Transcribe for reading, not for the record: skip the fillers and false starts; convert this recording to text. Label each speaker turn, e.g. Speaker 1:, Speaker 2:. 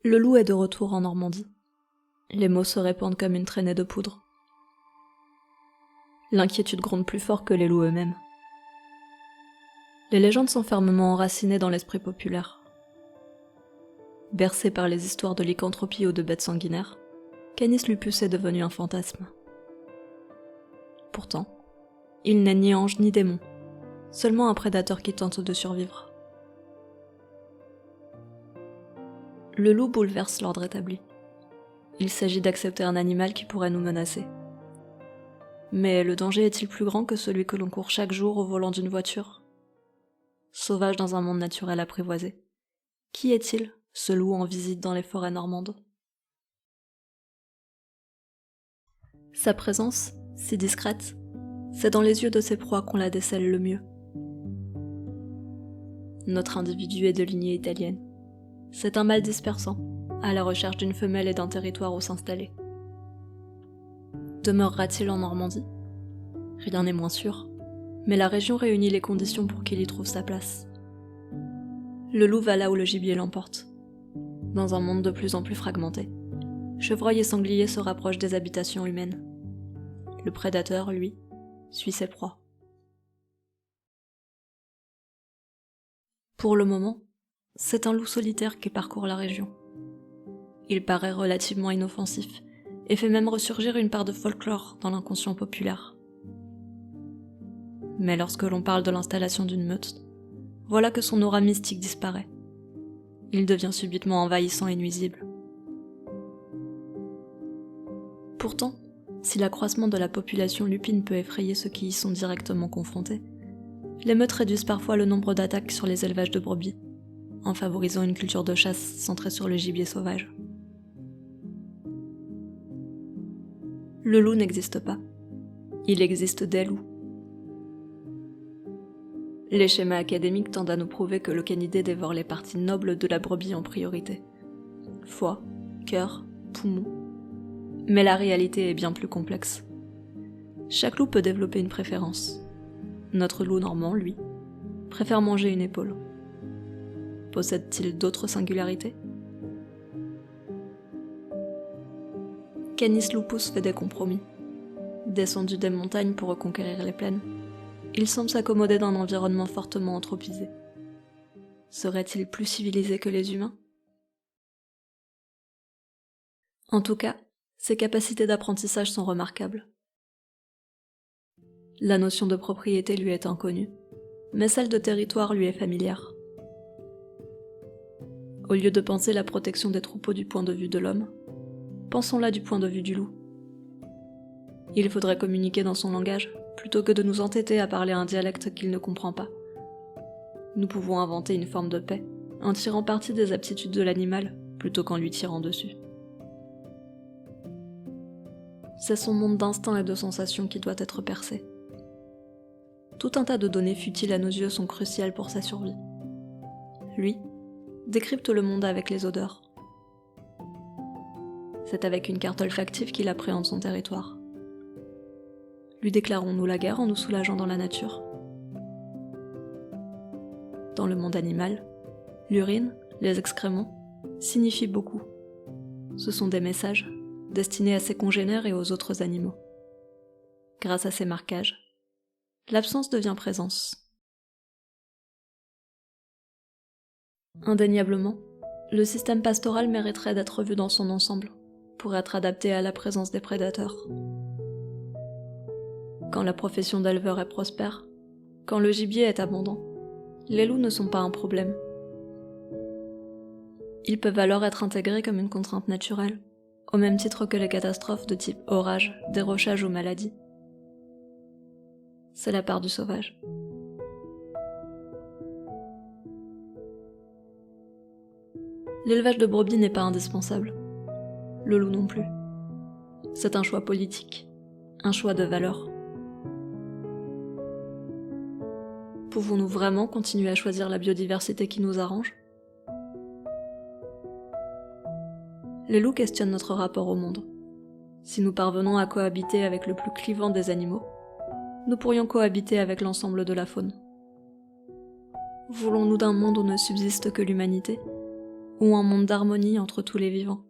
Speaker 1: Le loup est de retour en Normandie. Les mots se répandent comme une traînée de poudre. L'inquiétude gronde plus fort que les loups eux-mêmes. Les légendes sont fermement enracinées dans l'esprit populaire. Bercé par les histoires de lycanthropie ou de bêtes sanguinaires, Canis lupus est devenu un fantasme. Pourtant, il n'est ni ange ni démon, seulement un prédateur qui tente de survivre. Le loup bouleverse l'ordre établi. Il s'agit d'accepter un animal qui pourrait nous menacer. Mais le danger est-il plus grand que celui que l'on court chaque jour au volant d'une voiture ? Sauvage dans un monde naturel apprivoisé. Qui est-il, ce loup en visite dans les forêts normandes ? Sa présence, si discrète, c'est dans les yeux de ses proies qu'on la décèle le mieux. Notre individu est de lignée italienne. C'est un mâle dispersant, à la recherche d'une femelle et d'un territoire où s'installer. Demeurera-t-il en Normandie ? Rien n'est moins sûr, mais la région réunit les conditions pour qu'il y trouve sa place. Le loup va là où le gibier l'emporte. Dans un monde de plus en plus fragmenté, chevreuils et sangliers se rapprochent des habitations humaines. Le prédateur, lui, suit ses proies. Pour le moment, c'est un loup solitaire qui parcourt la région. Il paraît relativement inoffensif et fait même ressurgir une part de folklore dans l'inconscient populaire. Mais lorsque l'on parle de l'installation d'une meute, voilà que son aura mystique disparaît. Il devient subitement envahissant et nuisible. Pourtant, si l'accroissement de la population lupine peut effrayer ceux qui y sont directement confrontés, les meutes réduisent parfois le nombre d'attaques sur les élevages de brebis, en favorisant une culture de chasse centrée sur le gibier sauvage. Le loup n'existe pas. Il existe des loups. Les schémas académiques tendent à nous prouver que le canidé dévore les parties nobles de la brebis en priorité. Foie, cœur, poumon. Mais la réalité est bien plus complexe. Chaque loup peut développer une préférence. Notre loup normand, lui, préfère manger une épaule. Possède-t-il d'autres singularités ? Canis lupus fait des compromis. Descendu des montagnes pour reconquérir les plaines, il semble s'accommoder d'un environnement fortement anthropisé. Serait-il plus civilisé que les humains ? En tout cas, ses capacités d'apprentissage sont remarquables. La notion de propriété lui est inconnue, mais celle de territoire lui est familière. Au lieu de penser la protection des troupeaux du point de vue de l'homme, pensons-la du point de vue du loup. Il faudrait communiquer dans son langage, plutôt que de nous entêter à parler un dialecte qu'il ne comprend pas. Nous pouvons inventer une forme de paix, en tirant parti des aptitudes de l'animal, plutôt qu'en lui tirant dessus. C'est son monde d'instinct et de sensations qui doit être percé. Tout un tas de données futiles à nos yeux sont cruciales pour sa survie. Lui décrypte le monde avec les odeurs. C'est avec une carte olfactive qu'il appréhende son territoire. Lui déclarons-nous la guerre en nous soulageant dans la nature ? Dans le monde animal, l'urine, les excréments, signifient beaucoup. Ce sont des messages destinés à ses congénères et aux autres animaux. Grâce à ces marquages, l'absence devient présence. Indéniablement, le système pastoral mériterait d'être revu dans son ensemble, pour être adapté à la présence des prédateurs. Quand la profession d'éleveur est prospère, quand le gibier est abondant, les loups ne sont pas un problème. Ils peuvent alors être intégrés comme une contrainte naturelle, au même titre que les catastrophes de type orage, dérochage ou maladie. C'est la part du sauvage. L'élevage de brebis n'est pas indispensable. Le loup non plus. C'est un choix politique, un choix de valeur. Pouvons-nous vraiment continuer à choisir la biodiversité qui nous arrange ? Les loups questionnent notre rapport au monde. Si nous parvenons à cohabiter avec le plus clivant des animaux, nous pourrions cohabiter avec l'ensemble de la faune. Voulons-nous d'un monde où ne subsiste que l'humanité ? ou un monde d'harmonie entre tous les vivants.